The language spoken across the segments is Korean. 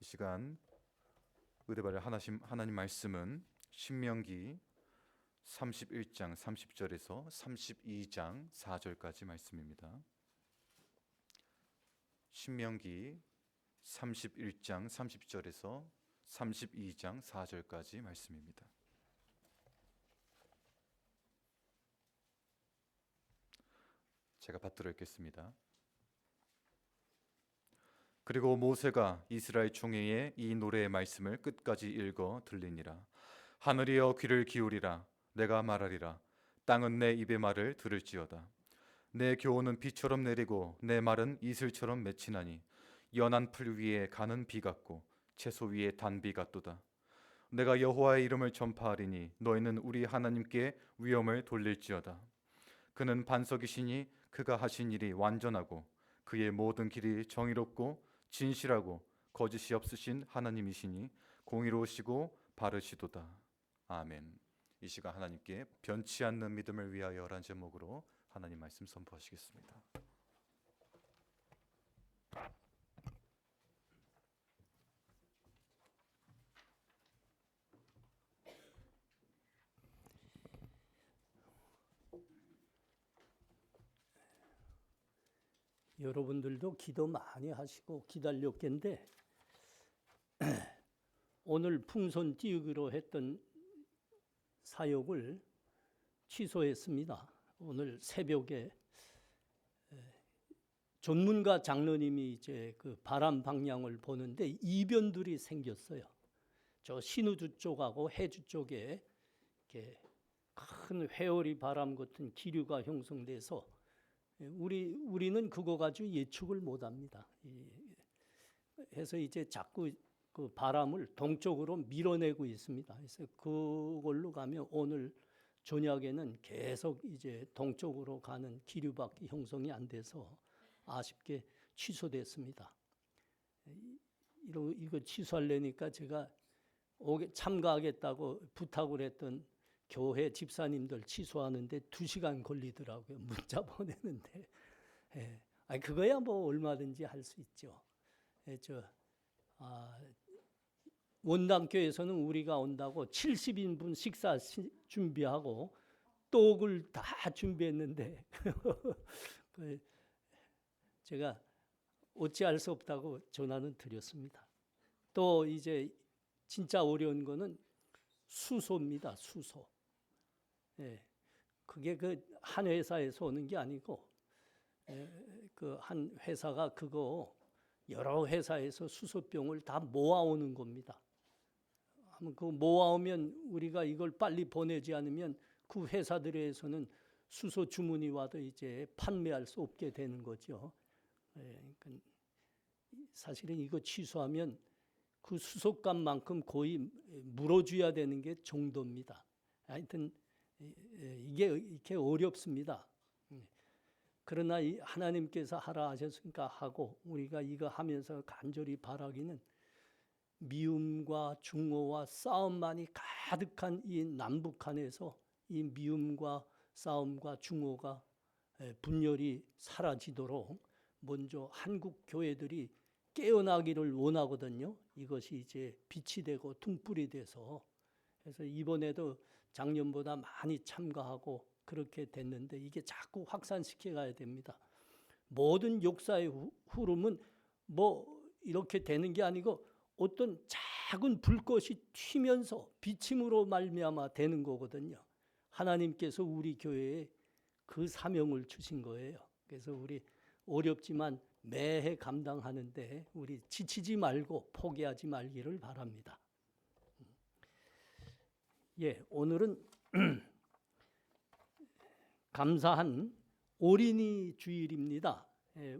시간 의뢰받을 하나님 말씀은 신명기 31장 30절에서 32장 4절까지 말씀입니다. 신명기 31장 30절에서 32장 4절까지 말씀입니다. 제가 받들어 읽겠습니다. 그리고 모세가 이스라엘 총회에 이 노래의 말씀을 끝까지 읽어 들리니라. 하늘이여 귀를 기울이라. 내가 말하리라. 땅은 내 입의 말을 들을지어다. 내 교훈은 비처럼 내리고 내 말은 이슬처럼 맺히나니 연한 풀 위에 가는 비 같고 채소 위에 단비 같도다. 내가 여호와의 이름을 전파하리니 너희는 우리 하나님께 위엄을 돌릴지어다. 그는 반석이시니 그가 하신 일이 완전하고 그의 모든 길이 정의롭고 진실하고 거짓이 없으신 하나님이시니 공의로우시고 바르시도다. 아멘. 이 시간 하나님께 변치 않는 믿음을 위하여라는 제목으로 하나님 말씀 선포하시겠습니다. 여러분들도 기도 많이 하시고 기다렸겠는데 오늘 풍선 띄우기로 했던 사역을 취소했습니다. 오늘 새벽에 전문가 장로님이 이제 그 바람 방향을 보는데 이변들이 생겼어요. 저 신우주 쪽하고 해주 쪽에 이렇게 큰 회오리 바람 같은 기류가 형성돼서 우리는 그거 가지고 예측을 못합니다. 해서 이제 자꾸 그 바람을 동쪽으로 밀어내고 있습니다. 그래서 그걸로 가면 오늘 저녁에는 계속 이제 동쪽으로 가는 기류밖에 형성이 안 돼서 아쉽게 취소됐습니다. 이거 취소하려니까 제가 참가하겠다고 부탁을 했던 교회 집사님들 취소하는데 2시간 걸리더라고요. 문자 보내는데. 그거야 뭐 얼마든지 할 수 있죠. 원당교에서는 우리가 온다고 70인분 식사 준비하고 떡을 다 준비했는데 제가 어찌할 수 없다고 전화는 드렸습니다. 또 이제 진짜 어려운 거는 수소입니다. 수소. 그게 그 한 회사에서 오는 게 아니고 그 한 회사가 그거 여러 회사에서 수소병을 다 모아오는 겁니다. 그 모아오면 우리가 이걸 빨리 보내지 않으면 그 회사들에서는 수소 주문이 와도 이제 판매할 수 없게 되는 거죠. 그러니까 사실은 이거 취소하면 그 수소값만큼 거의 물어줘야 되는 게 정도입니다. 하여튼 이게 이렇게 어렵습니다. 그러나 하나님께서 하라 하셨으니까 하고 우리가 이거 하면서 간절히 바라기는 미움과 중오와 싸움만이 가득한 이 남북한에서 이 미움과 싸움과 중오가 분열이 사라지도록 먼저 한국 교회들이 깨어나기를 원하거든요. 이것이 이제 빛이 되고 등불이 돼서 그래서 이번에도 작년보다 많이 참가하고 그렇게 됐는데 이게 자꾸 확산시켜 가야 됩니다. 모든 역사의 흐름은 뭐 이렇게 되는 게 아니고 어떤 작은 불꽃이 튀면서 비침으로 말미암아 되는 거거든요. 하나님께서 우리 교회에 그 사명을 주신 거예요. 그래서 우리 어렵지만 매해 감당하는데 우리 지치지 말고 포기하지 말기를 바랍니다. 오늘은 감사한 어린이 주일입니다.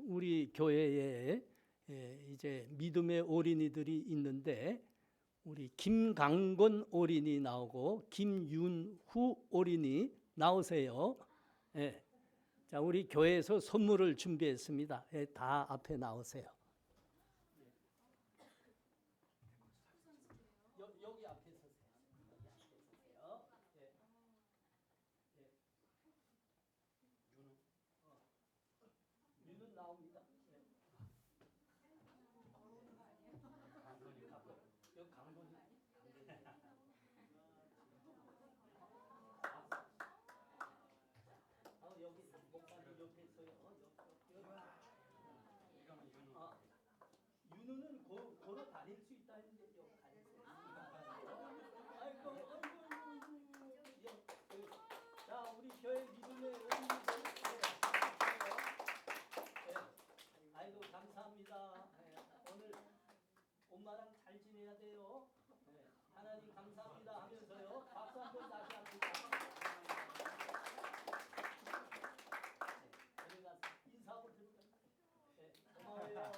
우리 교회에 이제 믿음의 어린이들이 있는데 우리 김강건 어린이 나오고 김윤후 어린이 나오세요. 자, 우리 교회에서 선물을 준비했습니다. 다 앞에 나오세요. 여기 앞에 서세요. 여기 앞에 서세요. 유는 나옵니다. 엄마랑 잘 지내야 돼요. 네, 하나님 감사합니다 하면서요. 박수 한번 다시 합니다. 네, 내려가서 인사하고 들어가요. 네, 고마워요.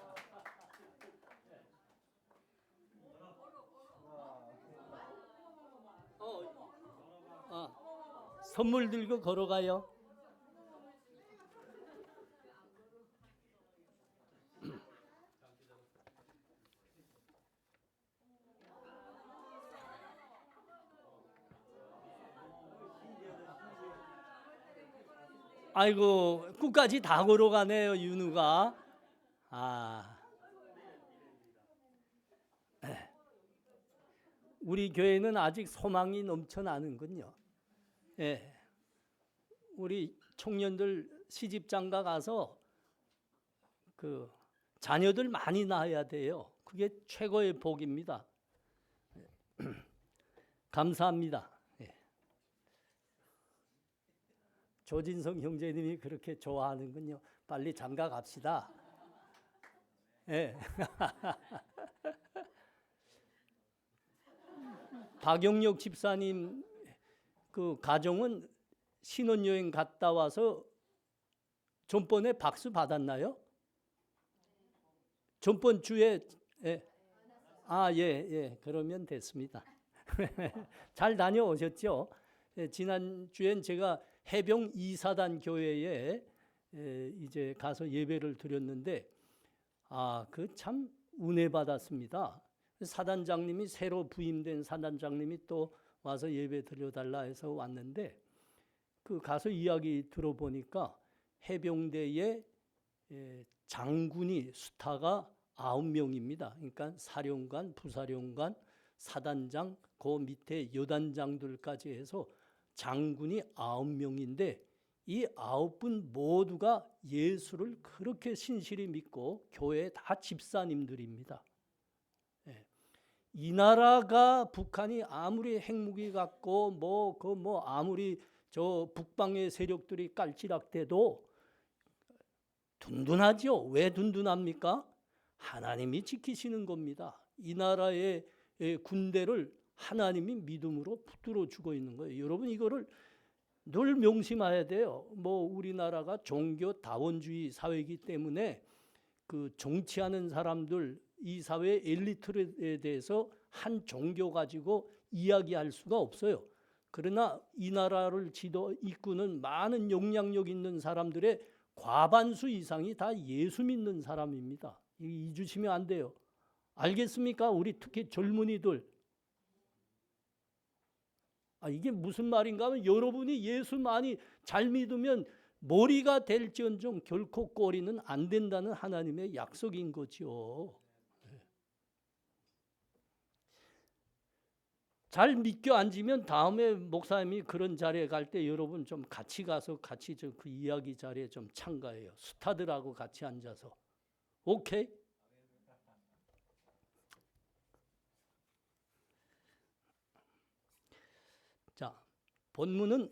선물 들고 걸어가요. 아이고 끝까지 다 걸어가네요 윤우가. 우리 교회는 아직 소망이 넘쳐나는군요. 예, 우리 청년들 시집장가 가서 그 자녀들 많이 낳아야 돼요. 그게 최고의 복입니다. 감사합니다. 예. 조진성 형제님이 그렇게 좋아하는군요. 빨리 장가 갑시다. 예. 박영력 집사님 그 가정은 신혼여행 갔다 와서 전번에 박수 받았나요? 전번 주에 예. 예. 그러면 됐습니다. 잘 다녀오셨죠? 예, 지난 주엔 제가 해병 2사단 교회에 이제 가서 예배를 드렸는데 그 참 은혜 받았습니다. 사단장님이 새로 부임된 사단장님이 또 와서 예배 드려달라 해서 왔는데 그 가서 이야기 들어보니까 해병대에 장군이 수타가 9명입니다. 그러니까 사령관, 부사령관, 사단장, 그 밑에 여단장들까지 해서 장군이 9명인데 이 9분 모두가 예수를 그렇게 신실히 믿고 교회 다 집사님들입니다. 이 나라가 북한이 아무리 핵무기 갖고 아무리 저 북방의 세력들이 깔치락대도 든든하죠. 왜 든든합니까? 하나님이 지키시는 겁니다. 이 나라의 군대를 하나님이 믿음으로 붙들어 주고 있는 거예요. 여러분 이거를 늘 명심해야 돼요. 우리나라가 종교 다원주의 사회이기 때문에 그 정치하는 사람들 이 사회 엘리트에 대해서 한 종교 가지고 이야기할 수가 없어요. 그러나 이 나라를 이끄는 많은 영향력 있는 사람들의 과반수 이상이 다 예수 믿는 사람입니다. 잊으시면 안 돼요. 알겠습니까? 우리 특히 젊은이들. 이게 무슨 말인가 하면 여러분이 예수 많이 잘 믿으면 머리가 될지언정 결코 꼬리는 안 된다는 하나님의 약속인 거죠. 잘 믿겨 앉으면 다음에 목사님이 그런 자리에 갈 때 여러분 좀 같이 가서 같이 그 이야기 자리에 좀 참가해요. 스타들하고 같이 앉아서. 오케이? 자, 본문은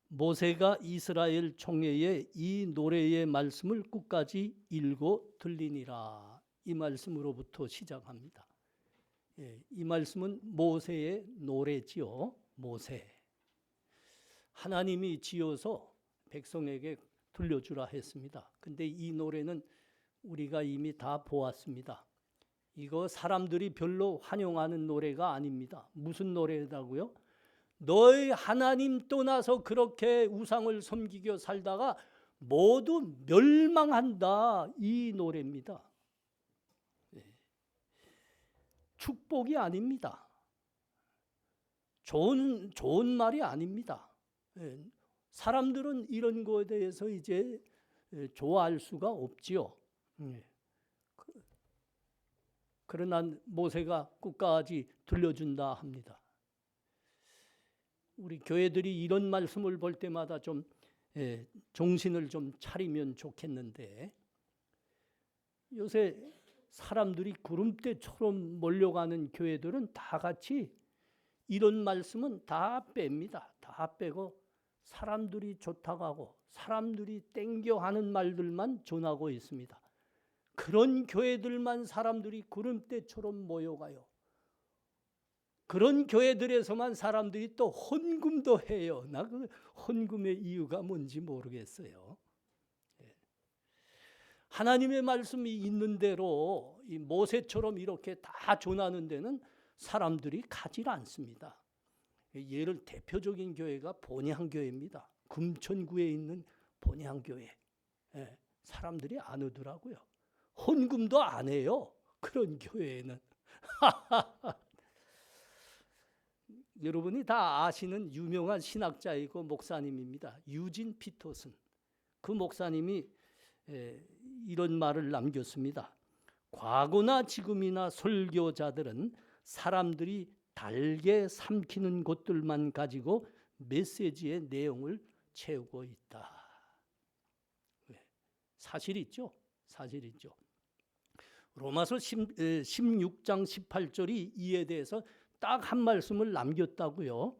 모세가 이스라엘 총회에 이 노래의 말씀을 끝까지 읽고 들리니라. 이 말씀으로부터 시작합니다. 이 말씀은 모세의 노래지요. 모세. 하나님이 지어서 백성에게 들려주라 했습니다. 근데 이 노래는 우리가 이미 다 보았습니다. 이거 사람들이 별로 환영하는 노래가 아닙니다. 무슨 노래라고요? 너희 하나님 떠나서 그렇게 우상을 섬기며 살다가 모두 멸망한다. 이 노래입니다. 축복이 아닙니다. 좋은 말이 아닙니다. 사람들은 이런 거에 대해서 이제 좋아할 수가 없지요. 그러나 모세가 끝까지 들려준다 합니다. 우리 교회들이 이런 말씀을 볼 때마다 좀 정신을 좀 차리면 좋겠는데 요새 사람들이 구름대처럼 몰려가는 교회들은 다 같이 이런 말씀은 다 뺍니다. 다 빼고 사람들이 좋다고 하고 사람들이 땡겨 하는 말들만 전하고 있습니다. 그런 교회들만 사람들이 구름대처럼 모여가요. 그런 교회들에서만 사람들이 또 헌금도 해요. 나 그 헌금의 이유가 뭔지 모르겠어요. 하나님의 말씀이 있는 대로 이 모세처럼 이렇게 다 전하는 데는 사람들이 가지 않습니다. 예를 대표적인 교회가 본향교회입니다. 금천구에 있는 본향교회. 사람들이 안 오더라고요. 헌금도 안 해요. 그런 교회에는. 여러분이 다 아시는 유명한 신학자이고 목사님입니다. 유진 피터슨. 그 목사님이 이런 말을 남겼습니다. 과거나 지금이나 설교자들은 사람들이 달게 삼키는 것들만 가지고 메시지의 내용을 채우고 있다. 사실이죠. 사실이죠. 로마서 16장 18절이 이에 대해서 딱 한 말씀을 남겼다고요.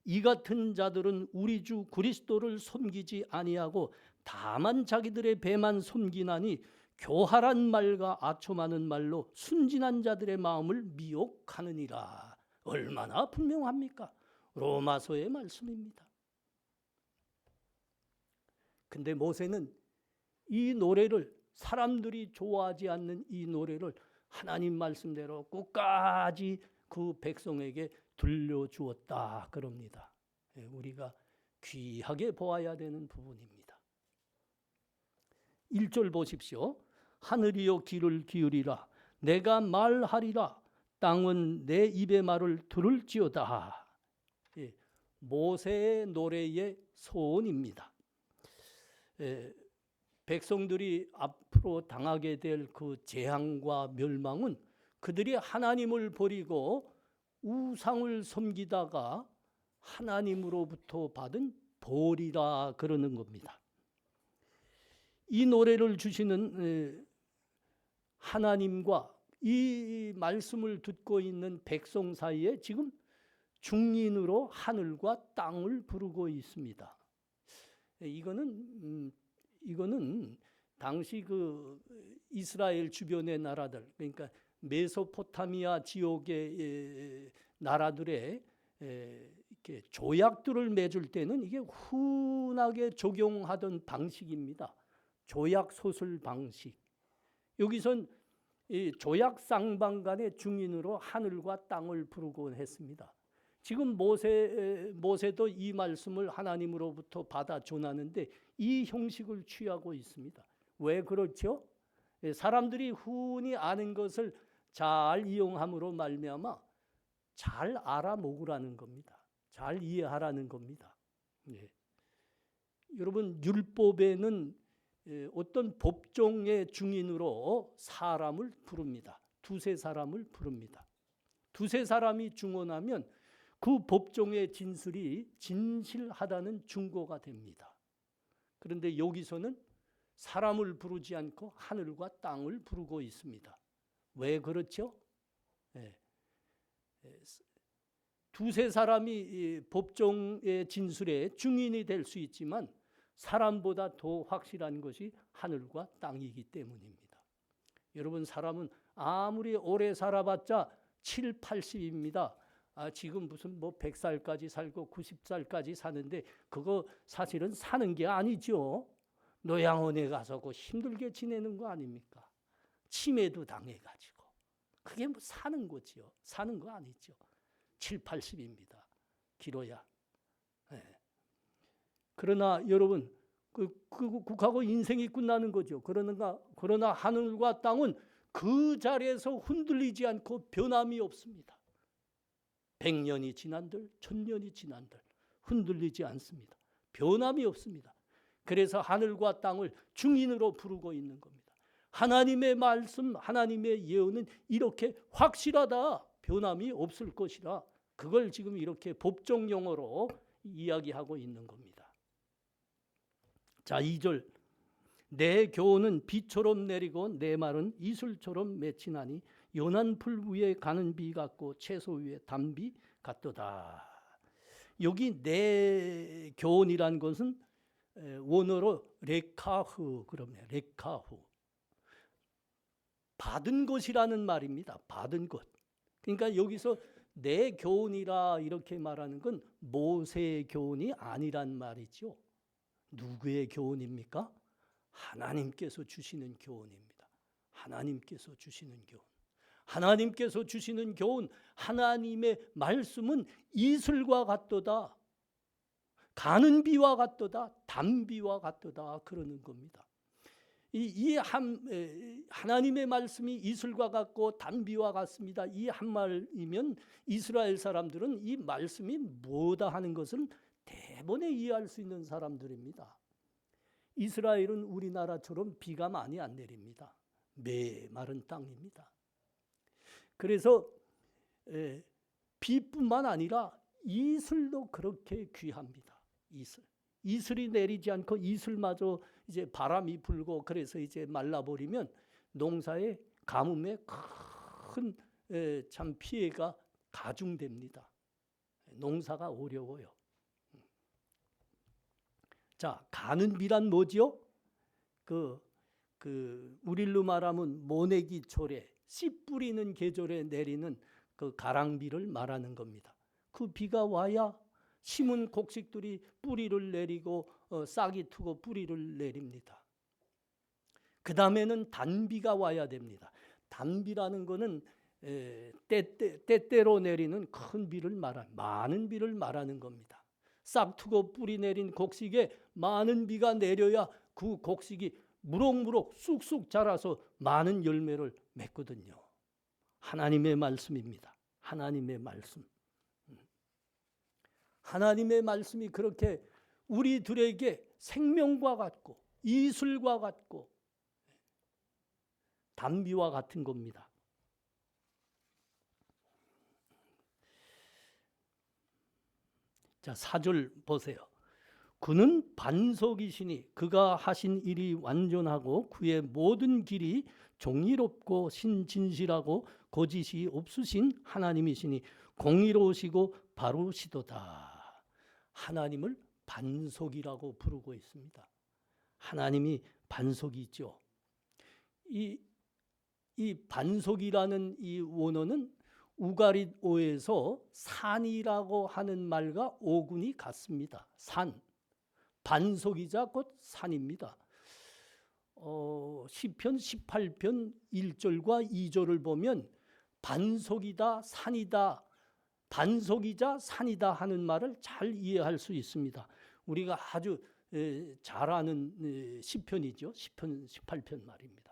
이 같은 자들은 우리 주 그리스도를 섬기지 아니하고 다만 자기들의 배만 섬기나니 교활한 말과 아첨하는 말로 순진한 자들의 마음을 미혹하느니라. 얼마나 분명합니까? 로마서의 말씀입니다. 근데 모세는 이 노래를, 사람들이 좋아하지 않는 이 노래를 하나님 말씀대로 끝까지 그 백성에게 들려주었다 그럽니다. 우리가 귀하게 보아야 되는 부분입니다. 1절 보십시오. 하늘이여 귀를 기울이라. 내가 말하리라. 땅은 내 입의 말을 들을지어다. 모세의 노래의 소원입니다. 백성들이 앞으로 당하게 될 그 재앙과 멸망은 그들이 하나님을 버리고 우상을 섬기다가 하나님으로부터 받은 벌이라 그러는 겁니다. 이 노래를 주시는 하나님과 이 말씀을 듣고 있는 백성 사이에 지금 중인으로 하늘과 땅을 부르고 있습니다. 이거는 당시 그 이스라엘 주변의 나라들, 그러니까 메소포타미아 지역의 나라들의 이렇게 조약들을 맺을 때는 이게 흔하게 적용하던 방식입니다. 조약 소설 방식. 여기선 이 조약 쌍방 간의 중인으로 하늘과 땅을 부르곤 했습니다. 지금 모세도 이 말씀을 하나님으로부터 받아 전하는데 이 형식을 취하고 있습니다. 왜 그렇죠? 사람들이 흔히 아는 것을 잘 이용함으로 말미암아 잘 알아먹으라는 겁니다. 잘 이해하라는 겁니다. 여러분, 율법에는 어떤 법정의 중인으로 사람을 부릅니다. 두세 사람을 부릅니다. 두세 사람이 증언하면 그 법정의 진술이 진실하다는 증거가 됩니다. 그런데 여기서는 사람을 부르지 않고 하늘과 땅을 부르고 있습니다. 왜 그렇죠? 두세 사람이 법정의 진술에 증인이 될 수 있지만 사람보다 더 확실한 것이 하늘과 땅이기 때문입니다. 여러분, 사람은 아무리 오래 살아봤자 7, 80입니다. 지금 무슨 100살까지 살고 90살까지 사는데 그거 사실은 사는 게 아니죠. 노양원에 가서 힘들게 지내는 거 아닙니까? 치매도 당해가지고. 그게 사는 거지요. 사는 거 아니죠. 7, 80입니다. 길어야. 그러나 여러분, 그하고 인생이 끝나는 거죠. 그러나 하늘과 땅은 그 자리에서 흔들리지 않고 변함이 없습니다. 100년이 지난들, 1000년이 지난들 흔들리지 않습니다. 변함이 없습니다. 그래서 하늘과 땅을 증인으로 부르고 있는 겁니다. 하나님의 말씀, 하나님의 예언은 이렇게 확실하다, 변함이 없을 것이라, 그걸 지금 이렇게 법정 용어로 이야기하고 있는 겁니다. 자, 2절. 내 교훈은 비처럼 내리고 내 말은 이슬처럼 맺히나니 연한 풀 위에 가는 비 같고 채소 위에 단비 같도다. 여기 내 교훈이란 것은 원어로 레카흐 그러네요. 레카흐. 받은 것이라는 말입니다. 받은 것. 그러니까 여기서 내 교훈이라 이렇게 말하는 건 모세의 교훈이 아니란 말이죠. 누구의 교훈입니까? 하나님께서 주시는 교훈입니다. 하나님께서 주시는 교훈. 하나님께서 주시는 교훈, 하나님의 말씀은 이슬과 같도다. 가는 비와 같도다. 단비와 같도다. 그러는 겁니다. 하나님의 말씀이 이슬과 같고 단비와 같습니다. 이 한 말이면 이스라엘 사람들은 이 말씀이 뭐다 하는 것을 대번에 이해할 수 있는 사람들입니다. 이스라엘은 우리나라처럼 비가 많이 안 내립니다. 메마른 땅입니다. 그래서 비뿐만 아니라 이슬도 그렇게 귀합니다. 이슬이 내리지 않고 이슬마저 이제 바람이 불고 그래서 이제 말라버리면 농사의 가뭄에 큰 참 피해가 가중됩니다. 농사가 어려워요. 자, 가는 비란 뭐지요? 우리로 말하면 모내기 초래, 씨 뿌리는 계절에 내리는 그 가랑비를 말하는 겁니다. 그 비가 와야 심은 곡식들이 뿌리를 내리고 싹이 트고 뿌리를 내립니다. 그 다음에는 단비가 와야 됩니다. 단비라는 거는 때때로 내리는 큰 비를 많은 비를 말하는 겁니다. 싹 트고 뿌리 내린 곡식에 많은 비가 내려야 그 곡식이 무럭무럭 쑥쑥 자라서 많은 열매를 맺거든요. 하나님의 말씀입니다. 하나님의 말씀. 하나님의 말씀이 그렇게 우리들에게 생명과 같고 이슬과 같고 단비와 같은 겁니다. 자, 4절 보세요. 그는 반석이시니 그가 하신 일이 완전하고 그의 모든 길이 정의롭고 신진실하고 거짓이 없으신 하나님이시니 공의로우시고 바르시도다. 하나님을 반석이라고 부르고 있습니다. 하나님이 반석이 있죠. 이 반석이라는 이 원어는 우가리어에서 산이라고 하는 말과 어근이 같습니다. 산, 반석이자 곧 산입니다. 시편 18편 1절과 2절을 보면 반석이다, 산이다, 반석이자 산이다 하는 말을 잘 이해할 수 있습니다. 우리가 아주 잘 아는 시편이죠. 시편 18편 말입니다.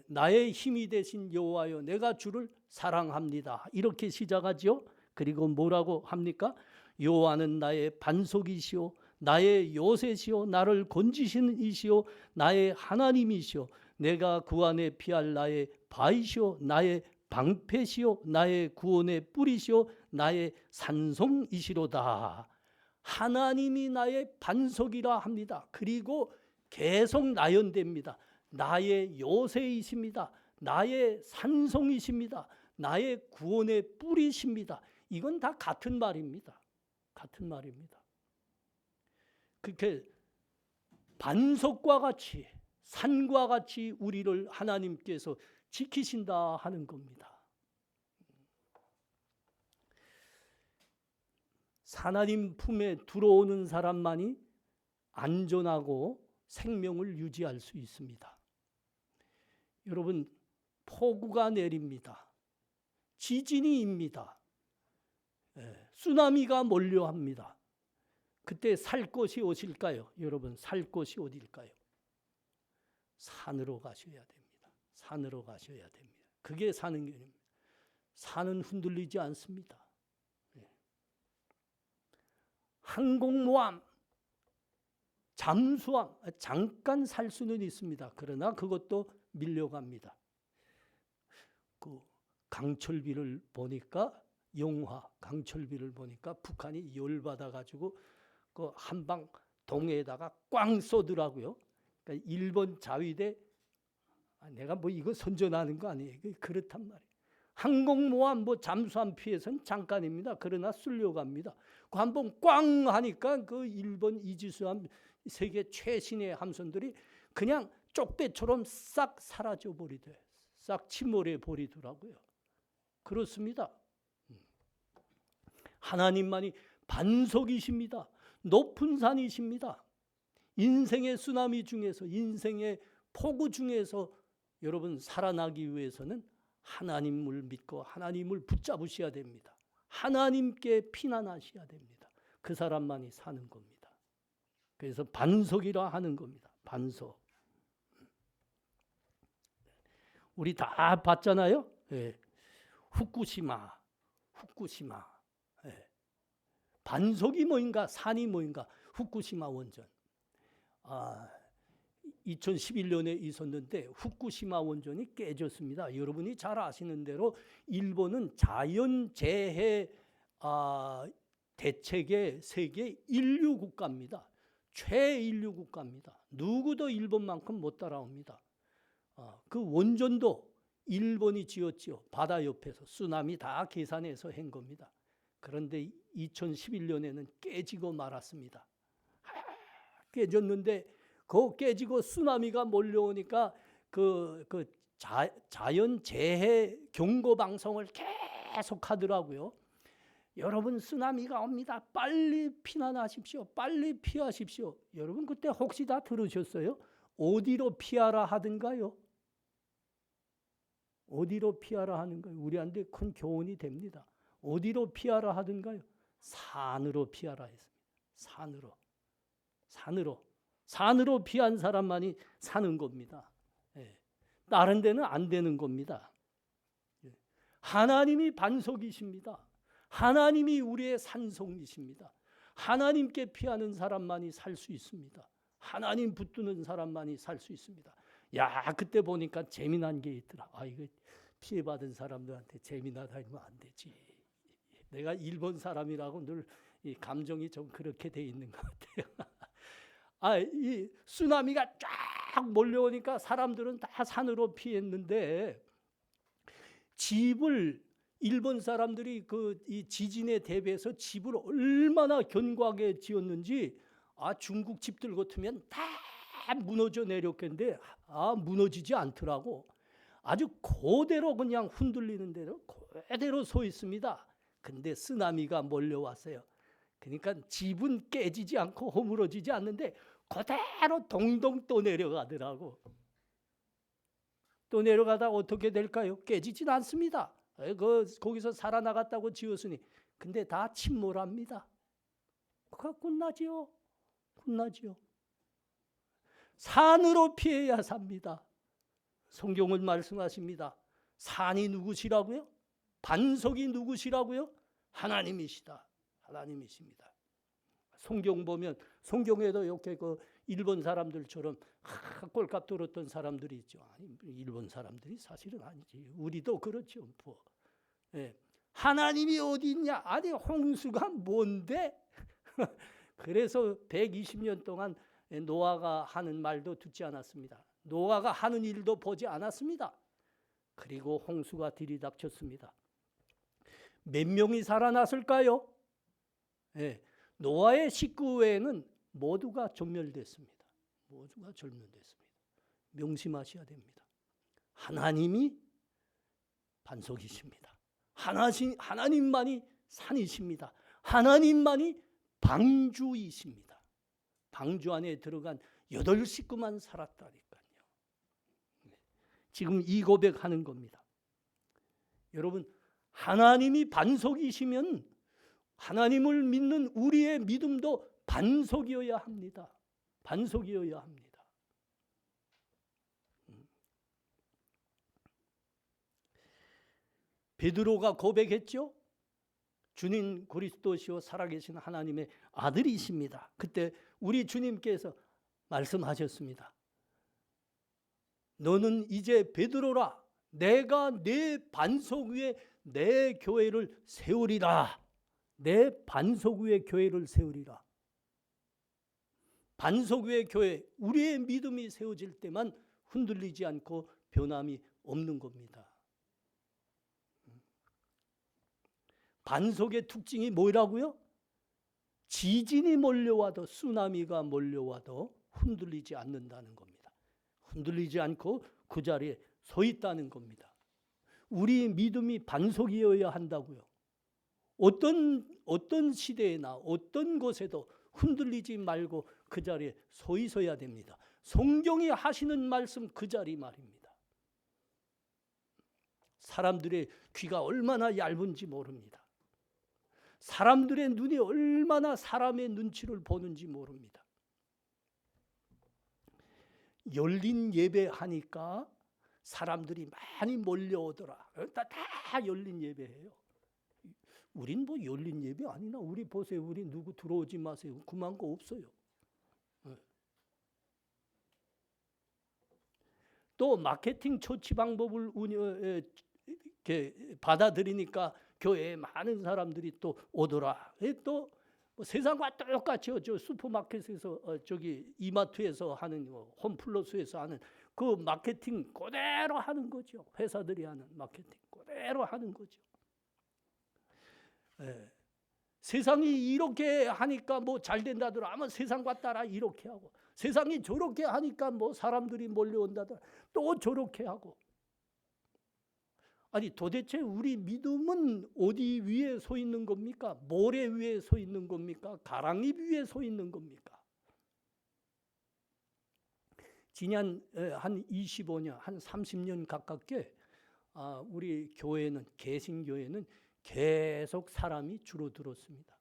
나의 힘이 되신 여호와여 내가 주를 사랑합니다. 이렇게 시작하죠. 그리고 뭐라고 합니까? 여호와는 나의 반석이시오 나의 요새시오 나를 건지시는 이시오 나의 하나님이시오 내가 그 안에 피할 나의 바위시오 나의 방패시오 나의 구원의 뿌리시오 나의 산성이시로다. 하나님이 나의 반석이라 합니다. 그리고 계속 나연됩니다. 나의 요새이십니다. 나의 산성이십니다. 나의 구원의 뿌리십니다. 이건 다 같은 말입니다. 같은 말입니다. 그렇게 반석과 같이 산과 같이 우리를 하나님께서 지키신다 하는 겁니다. 하나님 품에 들어오는 사람만이 안전하고 생명을 유지할 수 있습니다. 여러분, 폭우가 내립니다. 지진이 입니다. 쓰나미가 몰려합니다. 그때 살 곳이 어딜까요? 여러분, 살 곳이 어딜까요? 산으로 가셔야 됩니다. 산으로 가셔야 됩니다. 그게 사는 길입니다. 산은 흔들리지 않습니다. 항공모함, 잠수함, 잠깐 살 수는 있습니다. 그러나 그것도 밀려갑니다. 그 강철비를 보니까 영화 강철비를 보니까 북한이 열받아 가지고 그 한방 동해에다가 꽝 쏘더라고요. 그러니까 일본 자위대 내가 뭐 이거 선전하는 거 아니에요. 그렇단 말이에요. 항공모함 뭐 잠수함 피해서는 잠깐입니다. 그러나 쓸려갑니다. 그 한번 꽝 하니까 그 일본 이지스함 세계 최신의 함선들이 그냥 쪽배처럼 싹 사라져 버리되, 싹 침몰해 버리더라고요. 그렇습니다. 하나님만이 반석이십니다. 높은 산이십니다. 인생의 쓰나미 중에서, 인생의 폭우 중에서 여러분 살아나기 위해서는 하나님을 믿고 하나님을 붙잡으셔야 됩니다. 하나님께 피난하셔야 됩니다. 그 사람만이 사는 겁니다. 그래서 반석이라 하는 겁니다. 반석. 우리 다 봤잖아요. 예. 후쿠시마. 예. 반석이 뭐인가, 산이 뭐인가. 후쿠시마 원전. 2011년에 있었는데 후쿠시마 원전이 깨졌습니다. 여러분이 잘 아시는 대로 일본은 자연재해 대책의 세계 인류 국가입니다. 최인류 국가입니다. 누구도 일본만큼 못 따라옵니다. 그 원전도 일본이 지었지요. 바다 옆에서 쓰나미 다 계산해서 한 겁니다. 그런데 2011년에는 깨지고 말았습니다. 깨졌는데 그 깨지고 쓰나미가 몰려오니까 그 자연재해 경고 방송을 계속 하더라고요. 여러분 쓰나미가 옵니다. 빨리 피난하십시오. 빨리 피하십시오. 여러분 그때 혹시 다 들으셨어요? 어디로 피하라 하던가요? 어디로 피하라 하는가요? 우리한테 큰 교훈이 됩니다. 어디로 피하라 하던가요? 산으로 피하라 했습니다. 산으로 피한 사람만이 사는 겁니다. 예. 다른 데는 안 되는 겁니다. 예. 하나님이 반석이십니다. 하나님이 우리의 산성이십니다. 하나님께 피하는 사람만이 살 수 있습니다. 하나님 붙드는 사람만이 살 수 있습니다. 야, 그때 보니까 재미난 게 있더라. 이거 피해받은 사람들한테 재미나다 이러면 안 되지. 내가 일본 사람이라고 늘 이 감정이 좀 그렇게 돼 있는 것 같아요. 이 쓰나미가 쫙 몰려오니까 사람들은 다 산으로 피했는데 집을 일본 사람들이 이 지진에 대비해서 집을 얼마나 견고하게 지었는지 중국 집들 같으면 다 무너져 내렸겠는데 무너지지 않더라고. 아주 그대로 그냥 흔들리는 대로 그대로 서 있습니다. 근데 쓰나미가 몰려왔어요. 그러니까 집은 깨지지 않고 허물어지지 않는데 그대로 동동 또 내려가더라고. 또 내려가다 어떻게 될까요? 깨지진 않습니다. 거기서 살아나갔다고 지었으니. 근데 다 침몰합니다. 끝나지요. 산으로 피해야 삽니다. 성경은 말씀하십니다. 산이 누구시라고요? 반석이 누구시라고요? 하나님이십니다. 성경 보면 성경에도 이렇게 일본 사람들처럼 꼴값 들었던 사람들이 있죠. 일본 사람들이 사실은 아니지. 우리도 그렇죠. 예. 하나님이 어디 있냐? 홍수가 뭔데? 그래서 120년 동안 노아가 하는 말도 듣지 않았습니다. 노아가 하는 일도 보지 않았습니다. 그리고 홍수가 들이닥쳤습니다. 몇 명이 살아났을까요? 예. 노아의 식구 외에는 모두가 전멸됐습니다. 명심하셔야 됩니다. 하나님이 반석이십니다. 하나님만이 산이십니다. 하나님만이 방주이십니다. 방주 안에 들어간 8식구만 살았다니까요. 지금 이 고백하는 겁니다. 여러분, 하나님이 반석이시면 하나님을 믿는 우리의 믿음도 반석이어야 합니다. 베드로가 고백했죠. 주님 그리스도시요 살아계신 하나님의 아들이십니다. 그때 우리 주님께서 말씀하셨습니다. 너는 이제 베드로라. 내가 내 반석 위에 내 교회를 세우리라. 내 반석 위에 교회를 세우리라. 반석 위에 교회, 우리의 믿음이 세워질 때만 흔들리지 않고 변함이 없는 겁니다. 반석의 특징이 뭐라고요? 지진이 몰려와도 쓰나미가 몰려와도 흔들리지 않는다는 겁니다. 흔들리지 않고 그 자리에 서 있다는 겁니다. 우리 믿음이 반석이어야 한다고요. 어떤 시대에나 어떤 곳에도 흔들리지 말고 그 자리에 서 있어야 됩니다. 성경이 하시는 말씀 그 자리 말입니다. 사람들의 귀가 얼마나 얇은지 모릅니다. 사람들의 눈이 얼마나 사람의 눈치를 보는지 모릅니다. 열린 예배하니까 사람들이 많이 몰려오더라. 다 열린 예배예요. 우린 뭐 열린 예배 아니나? 우리 보세요. 우리 누구 들어오지 마세요. 그만 거 없어요. 또 마케팅 처치 방법을 받아들이니까 교회에 많은 사람들이 또 오더라. 또 세상과 똑같이 저 슈퍼마켓에서 저기 이마트에서 하는 홈플러스에서 하는 그 마케팅 그대로 하는 거죠. 회사들이 하는 마케팅 그대로 하는 거죠. 세상이 이렇게 하니까 뭐 잘 된다더라. 아마 세상과 따라 이렇게 하고, 세상이 저렇게 하니까 뭐 사람들이 몰려온다더라. 또 저렇게 하고. 아니 도대체 우리 믿음은 어디 위에 서 있는 겁니까? 모래 위에 서 있는 겁니까? 가랑잎 위에 서 있는 겁니까? 지난 한 25년, 한 30년 가깝게 우리 교회는, 개신교회는 계속 사람이 줄어들었습니다.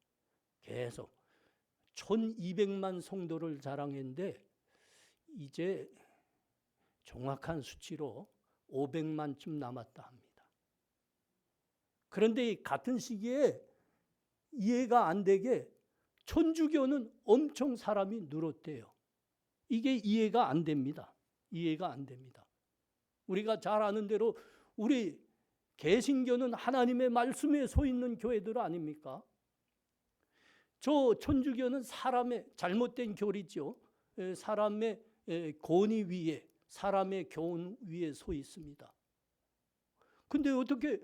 계속 1200만 성도를 자랑했는데 이제 정확한 수치로 500만쯤 남았다 합니다. 그런데 같은 시기에 이해가 안 되게 천주교는 엄청 사람이 늘었대요. 이게 이해가 안 됩니다. 이해가 안 됩니다. 우리가 잘 아는 대로 우리 개신교는 하나님의 말씀에 서 있는 교회들 아닙니까? 저 천주교는 사람의 잘못된 교리죠. 사람의 권위 위에, 사람의 교훈 위에 서 있습니다. 근데 어떻게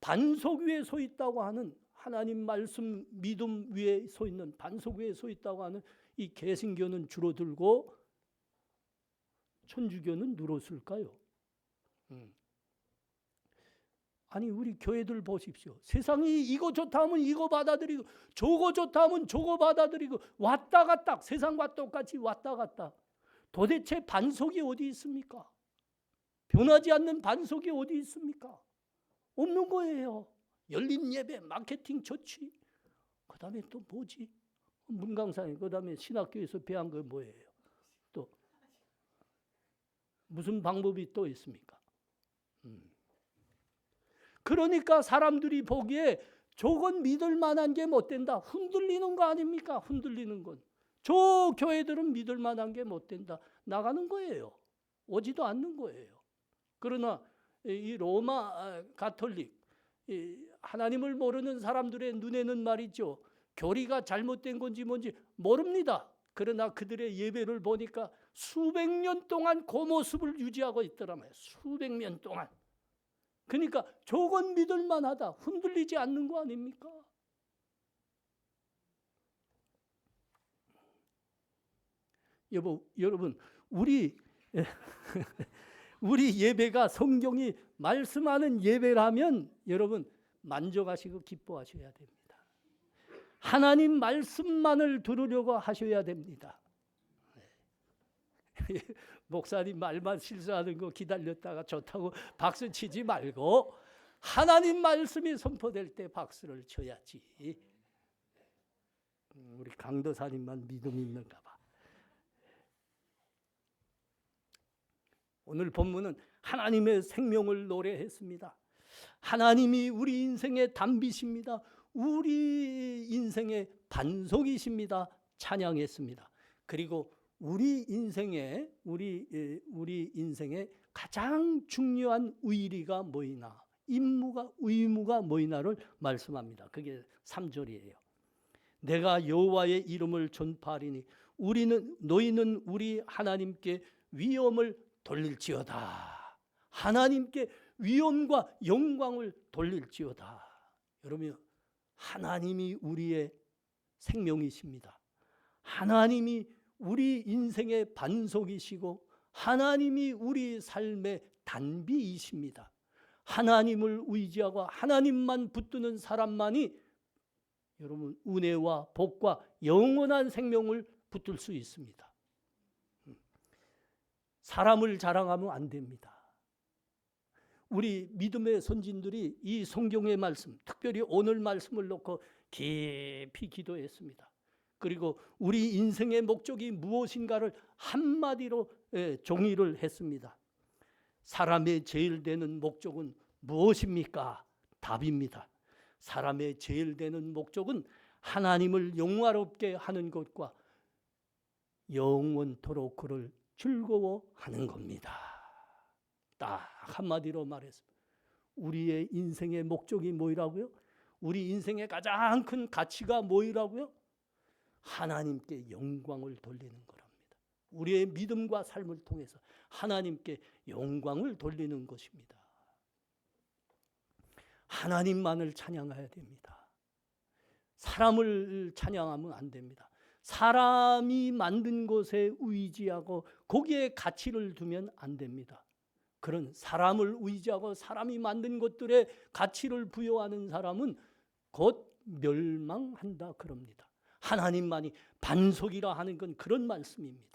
반석 위에 서 있다고 하는, 하나님 말씀 믿음 위에 서 있는, 반석 위에 서 있다고 하는 이 개신교는 줄어들고 천주교는 늘었을까요? 아니 우리 교회들 보십시오. 세상이 이거 좋다 하면 이거 받아들이고 저거 좋다 하면 저거 받아들이고 왔다 갔다, 세상과 똑같이 왔다 갔다. 도대체 반석이 어디 있습니까? 변하지 않는 반석이 어디 있습니까? 없는 거예요. 열린 예배, 마케팅 처치. 그 다음에 또 뭐지? 문강산에, 그 다음에 신학교에서 배운 거 뭐예요? 또 무슨 방법이 또 있습니까? 그러니까 사람들이 보기에 저건 믿을 만한 게 못 된다. 흔들리는 거 아닙니까? 흔들리는 건. 저 교회들은 믿을 만한 게 못 된다. 나가는 거예요. 오지도 않는 거예요. 그러나 이 로마 가톨릭, 하나님을 모르는 사람들의 눈에는 말이죠. 교리가 잘못된 건지 뭔지 모릅니다. 그러나 그들의 예배를 보니까 수백 년 동안 그 모습을 유지하고 있더라고요. 수백 년 동안. 그러니까 저건 믿을 만하다. 흔들리지 않는 거 아닙니까? 여러분, 우리 예배가 성경이 말씀하는 예배라면 여러분 만족하시고 기뻐하셔야 됩니다. 하나님 말씀만을 들으려고 하셔야 됩니다. 목사님 말만 실수하는 거 기다렸다가 좋다고 박수 치지 말고 하나님 말씀이 선포될 때 박수를 쳐야지. 우리 강도사님만 믿음이 있는가 봐. 오늘 본문은 하나님의 생명을 노래했습니다. 하나님이 우리 인생의 단비십니다. 우리 인생의 반석이십니다. 찬양했습니다. 그리고 우리 인생의 가장 중요한 의리가 뭐이나, 임무가, 의무가 뭐이나를 말씀합니다. 그게 3절이에요. 내가 여호와의 이름을 전파하리니 너희는 우리 하나님께 위엄을 돌릴지어다. 하나님께 위엄과 영광을 돌릴지어다. 여러분, 하나님이 우리의 생명이십니다. 하나님이 우리 인생의 반석이시고 하나님이 우리 삶의 단비이십니다. 하나님을 의지하고 하나님만 붙드는 사람만이 여러분 은혜와 복과 영원한 생명을 붙들 수 있습니다. 사람을 자랑하면 안 됩니다. 우리 믿음의 선진들이 이 성경의 말씀, 특별히 오늘 말씀을 놓고 깊이 기도했습니다. 그리고 우리 인생의 목적이 무엇인가를 한마디로 정의를 했습니다. 사람의 제일 되는 목적은 무엇입니까? 답입니다. 사람의 제일 되는 목적은 하나님을 영화롭게 하는 것과 영원토록 그를 즐거워하는 겁니다. 딱 한마디로 말했습니다. 우리의 인생의 목적이 뭐라고요? 우리 인생의 가장 큰 가치가 뭐라고요? 하나님께 영광을 돌리는 거랍니다. 우리의 믿음과 삶을 통해서 하나님께 영광을 돌리는 것입니다. 하나님만을 찬양해야 됩니다. 사람을 찬양하면 안 됩니다. 사람이 만든 것에 의지하고 거기에 가치를 두면 안 됩니다. 그런 사람을 의지하고 사람이 만든 것들에 가치를 부여하는 사람은 곧 멸망한다 그럽니다. 하나님만이 반석이라 하는 건 그런 말씀입니다.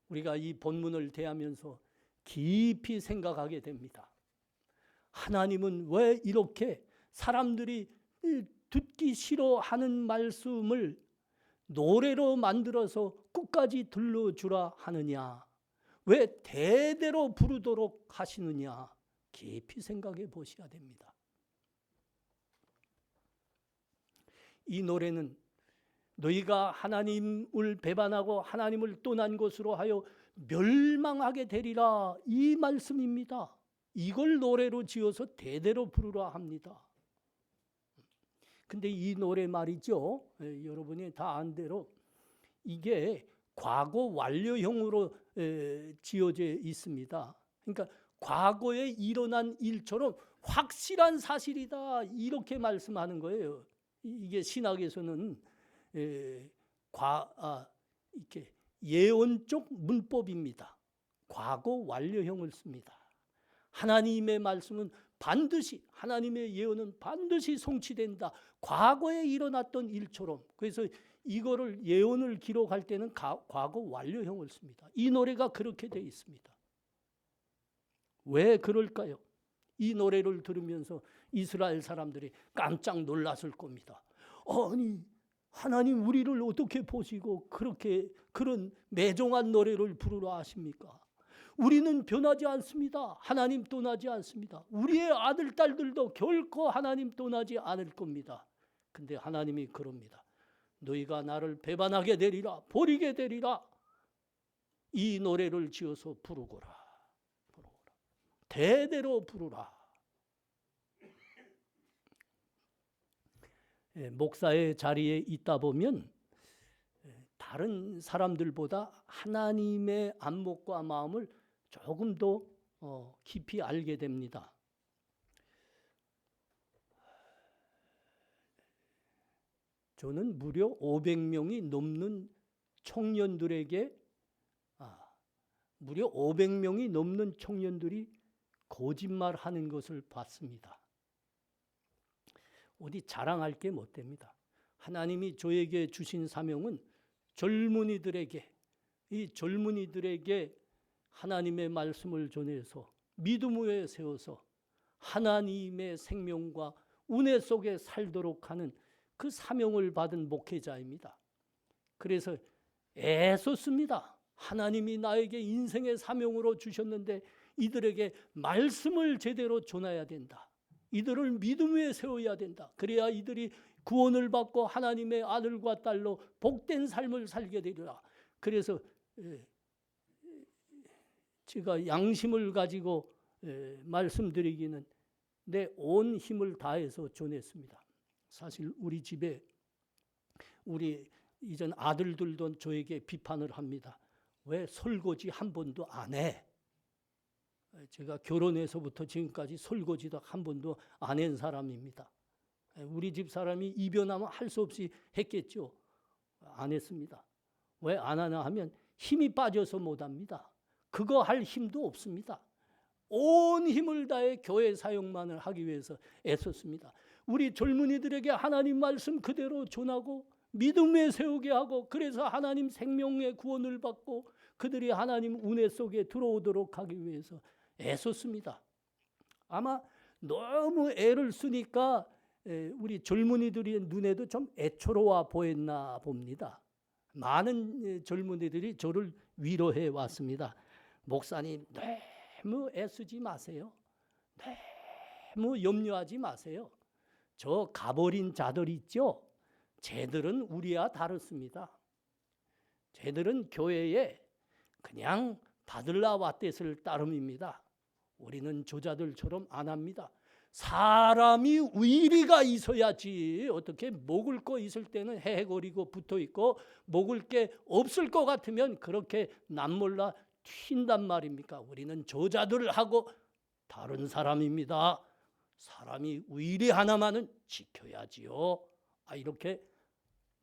우리가 이 본문을 대하면서 깊이 생각하게 됩니다. 하나님은 왜 이렇게 사람들이 듣기 싫어하는 말씀을 노래로 만들어서 끝까지 들려주라 하느냐? 왜 대대로 부르도록 하시느냐? 깊이 생각해 보셔야 됩니다. 이 노래는 너희가 하나님을 배반하고 하나님을 떠난 것으로 하여 멸망하게 되리라 이 말씀입니다. 이걸 노래로 지어서 대대로 부르라 합니다. 근데 이 노래 말이죠. 여러분이 다 안 대로 이게 과거 완료형으로 지어져 있습니다. 그러니까 과거에 일어난 일처럼 확실한 사실이다 이렇게 말씀하는 거예요. 이게 신학에서는 이렇게 예언적 문법입니다. 과거 완료형을 씁니다. 하나님의 말씀은 반드시 하나님의 예언은 반드시 성취된다. 과거에 일어났던 일처럼. 그래서 이거를 예언을 기록할 때는 과거 완료형을 씁니다. 이 노래가 그렇게 되어 있습니다. 왜 그럴까요? 이 노래를 들으면서 이스라엘 사람들이 깜짝 놀랐을 겁니다. 아니 하나님 우리를 어떻게 보시고 그렇게 그런 매정한 노래를 부르라 하십니까? 우리는 변하지 않습니다. 하나님 떠나지 않습니다. 우리의 아들, 딸들도 결코 하나님 떠나지 않을 겁니다. 근데 하나님이 그럽니다. 너희가 나를 배반하게 되리라, 버리게 되리라. 이 노래를 지어서 부르거라. 대대로 부르라. 목사의 자리에 있다 보면 다른 사람들보다 하나님의 안목과 마음을 조금 더 깊이 알게 됩니다. 저는 무려 500명이 넘는 청년들에게 무려 500명이 넘는 청년들이 거짓말하는 것을 봤습니다. 어디 자랑할 게 못 됩니다. 하나님이 저에게 주신 사명은 젊은이들에게 하나님의 말씀을 전해서 믿음 위에 세워서 하나님의 생명과 은혜 속에 살도록 하는 그 사명을 받은 목회자입니다. 그래서 애썼습니다. 하나님이 나에게 인생의 사명으로 주셨는데 이들에게 말씀을 제대로 전해야 된다. 이들을 믿음 위에 세워야 된다. 그래야 이들이 구원을 받고 하나님의 아들과 딸로 복된 삶을 살게 되리라. 그래서 제가 양심을 가지고 말씀드리기는 내 온 힘을 다해서 전했습니다. 사실 우리 집에 우리 이전 아들들도 저에게 비판을 합니다. 왜 설거지 한 번도 안 해? 제가 결혼해서부터 지금까지 설거지도 한 번도 안 한 사람입니다. 우리 집 사람이 이변하면 할 수 없이 했겠죠. 안 했습니다. 왜 안 하나 하면 힘이 빠져서 못 합니다. 그거 할 힘도 없습니다. 온 힘을 다해 교회 사역만을 하기 위해서 애썼습니다. 우리 젊은이들에게 하나님 말씀 그대로 전하고 믿음에 세우게 하고, 그래서 하나님 생명의 구원을 받고 그들이 하나님 은혜 속에 들어오도록 하기 위해서 애썼습니다. 아마 너무 애를 쓰니까 우리 젊은이들의 눈에도 좀 애처로워 보였나 봅니다. 많은 젊은이들이 저를 위로해 왔습니다. 목사님, 너무 애쓰지 마세요. 너무 염려하지 마세요. 저 가버린 자들 있죠? 쟤들은 우리와 다릅니다. 쟤들은 교회에 그냥 받을라 왔댔을 따름입니다. 우리는 저자들처럼 안 합니다. 사람이 의리가 있어야지. 어떻게 먹을 거 있을 때는 헤헤거리고 붙어있고 먹을 게 없을 것 같으면 그렇게 남몰라 튄단 말입니까? 우리는 저자들하고 다른 사람입니다. 사람이 의리 하나만은 지켜야지요. 이렇게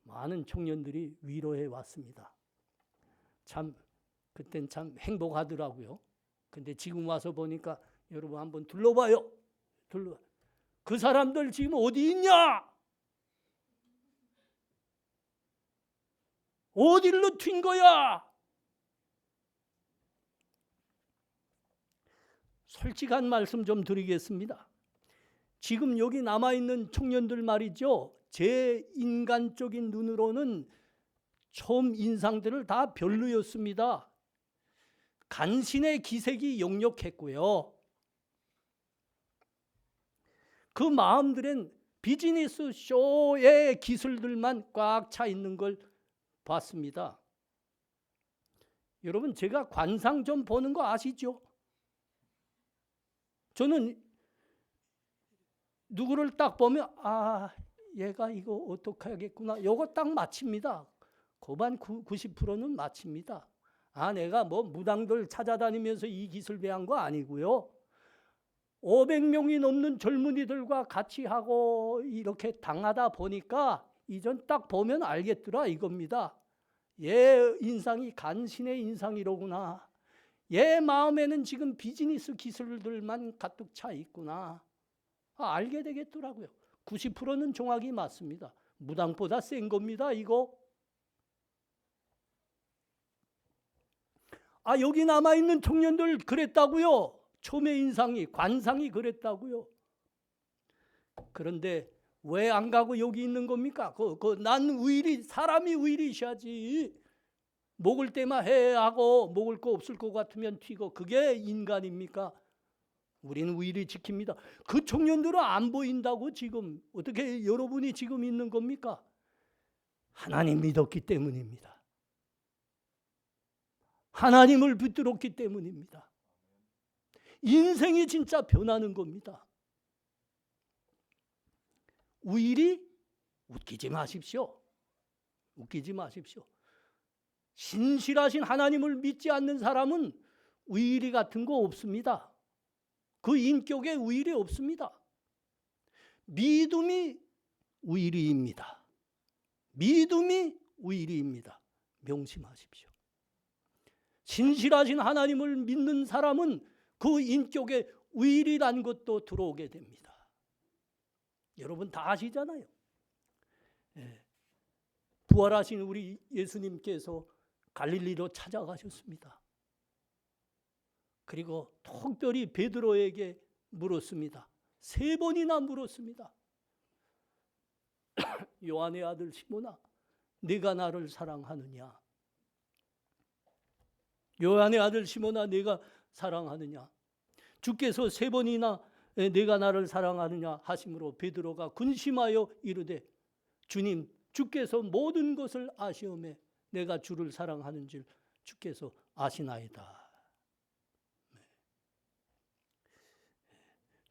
많은 청년들이 위로해 왔습니다. 참 그땐 참 행복하더라고요. 근데 지금 와서 보니까 여러분 한번 둘러봐요. 그 사람들 지금 어디 있냐? 어디로 튄 거야? 솔직한 말씀 좀 드리겠습니다. 지금 여기 남아있는 청년들 말이죠. 제 인간적인 눈으로는 처음 인상들을 다 별로였습니다. 간신의 기색이 역력했고요. 그 마음들은 비즈니스 쇼의 기술들만 꽉 차 있는 걸 봤습니다. 여러분, 제가 관상 좀 보는 거 아시죠? 저는 누구를 딱 보면 얘가 이거 어떻게 하겠구나. 요거 딱 맞춥니다. 거반 90%는 맞춥니다. 내가 뭐 무당들 찾아다니면서 이 기술 배운 거 아니고요. 500명이 넘는 젊은이들과 같이 하고 이렇게 당하다 보니까 이전 딱 보면 알겠더라 이겁니다. 얘 인상이 간신의 인상이로구나. 얘 마음에는 지금 비즈니스 기술들만 가득 차 있구나. 알게 되겠더라고요. 90%는 정확히 맞습니다. 무당보다 센 겁니다, 이거. 여기 남아있는 청년들 그랬다고요. 처음에 인상이, 관상이 그랬다고요. 그런데 왜 안 가고 여기 있는 겁니까? 난 의리, 사람이 의리셔야지. 먹을 때만 해하고 먹을 거 없을 것 같으면 튀고, 그게 인간입니까? 우리는 의리 지킵니다. 그 청년들은 안 보인다고 지금. 어떻게 여러분이 지금 있는 겁니까? 하나님 믿었기 때문입니다. 하나님을 붙들었기 때문입니다. 인생이 진짜 변하는 겁니다. 의리 웃기지 마십시오. 웃기지 마십시오. 신실하신 하나님을 믿지 않는 사람은 의리 같은 거 없습니다. 그 인격에 의리 없습니다. 믿음이 의리입니다. 믿음이 의리입니다. 명심하십시오. 신실하신 하나님을 믿는 사람은 그 인격에 의리란 것도 들어오게 됩니다. 여러분 다 아시잖아요. 부활하신 우리 예수님께서 갈릴리로 찾아가셨습니다. 그리고 특별히 베드로에게 물었습니다. 3번이나 물었습니다. 요한의 아들 시몬아, 네가 나를 사랑하느냐? 요한의 아들 시몬아, 네가 사랑하느냐? 주께서 3번이나 네가 나를 사랑하느냐 하심으로 베드로가 근심하여 이르되, 주님, 주께서 모든 것을 아시오매 내가 주를 사랑하는 줄 주께서 아시나이다.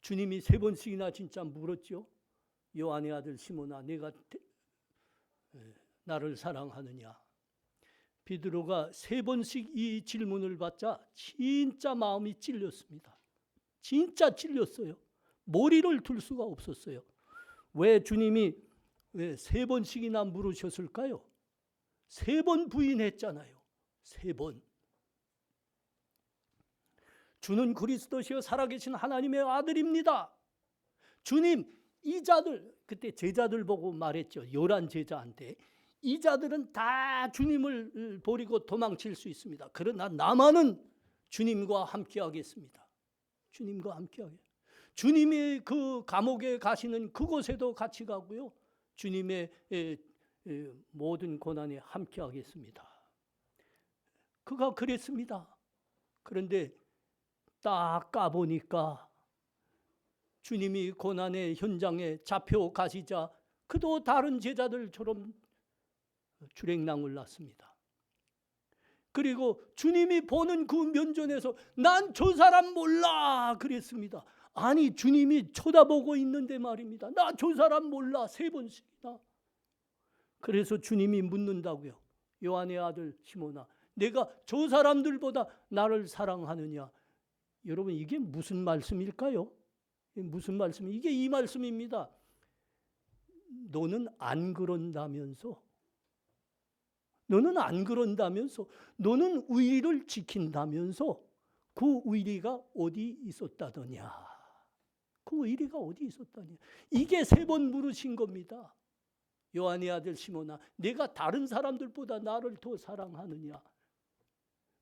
주님이 3번씩이나 진짜 물었죠. 요한의 아들 시몬아, 네가 나를 사랑하느냐? 베드로가 3번씩 이 질문을 받자 진짜 마음이 찔렸습니다. 진짜 찔렸어요. 머리를 둘 수가 없었어요. 왜 주님이 왜 3번씩이나 물으셨을까요? 3번 부인했잖아요. 3번. 주는 그리스도시요 살아계신 하나님의 아들입니다. 주님, 이 자들, 그때 제자들 보고 말했죠. 11제자한테. 이 자들은 다 주님을 버리고 도망칠 수 있습니다. 그러나 나만은 주님과 함께 하겠습니다. 주님과 함께 하겠습니다. 주님이 그 감옥에 가시는 그곳에도 같이 가고요. 주님의 모든 고난에 함께 하겠습니다. 그가 그랬습니다. 그런데 딱 까보니까 주님이 고난의 현장에 잡혀가시자 그도 다른 제자들처럼 주랭랑을 났습니다. 그리고 주님이 보는 그 면전에서 난 저 사람 몰라 그랬습니다. 아니 주님이 쳐다보고 있는데 말입니다. 나 저 사람 몰라 3번씩이나. 그래서 주님이 묻는다고요. 요한의 아들 시몬아, 내가 저 사람들보다 나를 사랑하느냐? 여러분 이게 무슨 말씀일까요? 무슨 말씀? 이게 이 말씀입니다. 너는 안 그런다면서, 너는 안 그런다면서, 너는 의리를 지킨다면서 그 의리가 어디 있었다더냐? 그 의리가 어디 있었다냐? 이게 3번 물으신 겁니다. 요한의 아들 시몬아, 내가 다른 사람들보다 나를 더 사랑하느냐?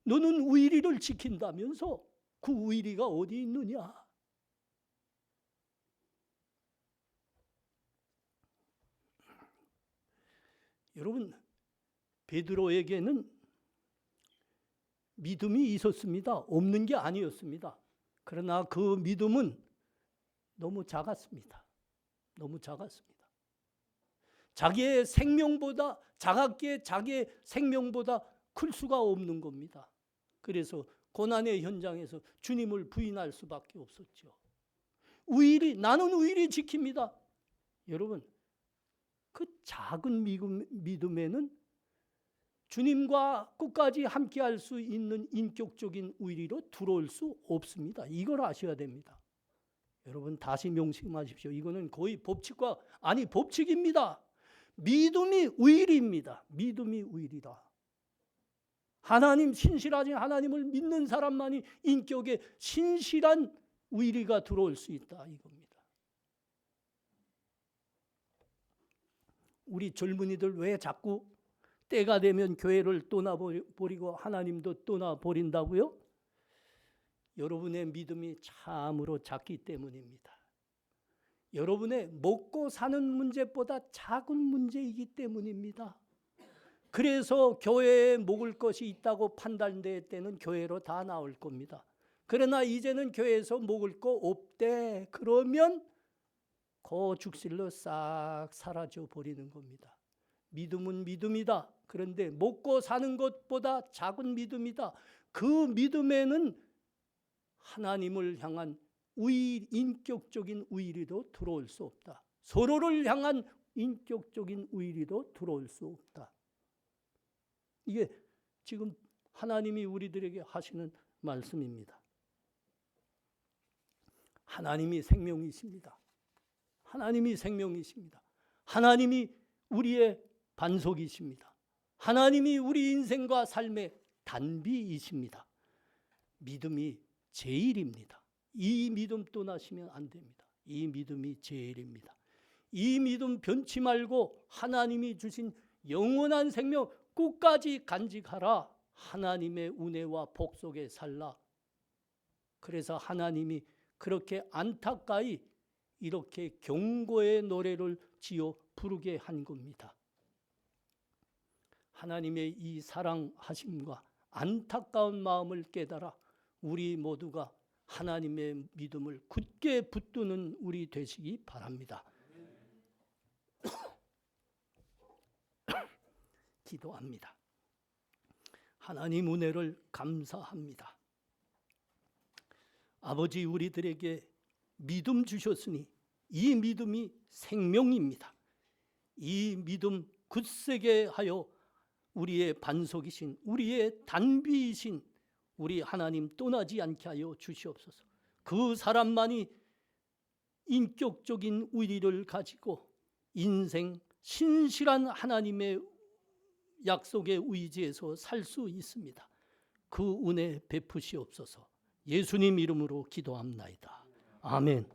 너는 의리를 지킨다면서 그 의리가 어디 있느냐? 여러분, 베드로에게는 믿음이 있었습니다. 없는 게 아니었습니다. 그러나 그 믿음은 너무 작았습니다. 너무 작았습니다. 자기의 생명보다, 작았기에 자기의 생명보다 클 수가 없는 겁니다. 그래서 고난의 현장에서 주님을 부인할 수밖에 없었죠. 나는 의리 지킵니다. 여러분, 그 작은 믿음에는 주님과 끝까지 함께할 수 있는 인격적인 의리로 들어올 수 없습니다. 이걸 아셔야 됩니다. 여러분 다시 명심하십시오. 이거는 거의 법칙입니다. 믿음이 의리입니다. 믿음이 의리다. 하나님 신실하신 하나님을 믿는 사람만이 인격에 신실한 의리가 들어올 수 있다 이겁니다. 우리 젊은이들 왜 자꾸 때가 되면 교회를 떠나버리고 하나님도 떠나버린다고요? 여러분의 믿음이 참으로 작기 때문입니다. 여러분의 먹고 사는 문제보다 작은 문제이기 때문입니다. 그래서 교회에 먹을 것이 있다고 판단될 때는 교회로 다 나올 겁니다. 그러나 이제는 교회에서 먹을 거 없대. 그러면 그 죽실로 싹 사라져 버리는 겁니다. 믿음은 믿음이다. 그런데 먹고 사는 것보다 작은 믿음이다. 그 믿음에는 하나님을 향한 인격적인 의리도 들어올 수 없다. 서로를 향한 인격적인 의리도 들어올 수 없다. 이게 지금 하나님이 우리들에게 하시는 말씀입니다. 하나님이 생명이십니다. 하나님이 생명이십니다. 하나님이 우리의 반석이십니다. 하나님이 우리 인생과 삶의 단비이십니다. 믿음이 제일입니다. 이 믿음 떠나시면 안 됩니다. 이 믿음이 제일입니다. 이 믿음 변치 말고 하나님이 주신 영원한 생명 끝까지 간직하라. 하나님의 은혜와 복 속에 살라. 그래서 하나님이 그렇게 안타까이 이렇게 경고의 노래를 지어 부르게 한 겁니다. 하나님의 이 사랑하심과 안타까운 마음을 깨달아 우리 모두가 하나님의 믿음을 굳게 붙드는 우리 되시기 바랍니다. 기도합니다. 하나님 은혜를 감사합니다. 아버지, 우리들에게 믿음 주셨으니 이 믿음이 생명입니다. 이 믿음 굳세게 하여 우리의 반석이신, 우리의 단비이신 우리 하나님 떠나지 않게 하여 주시옵소서. 그 사람만이 인격적인 의리를 가지고 인생 신실한 하나님의 약속의 의지에서 살 수 있습니다. 그 은혜 베푸시옵소서. 예수님 이름으로 기도합나이다. 아멘.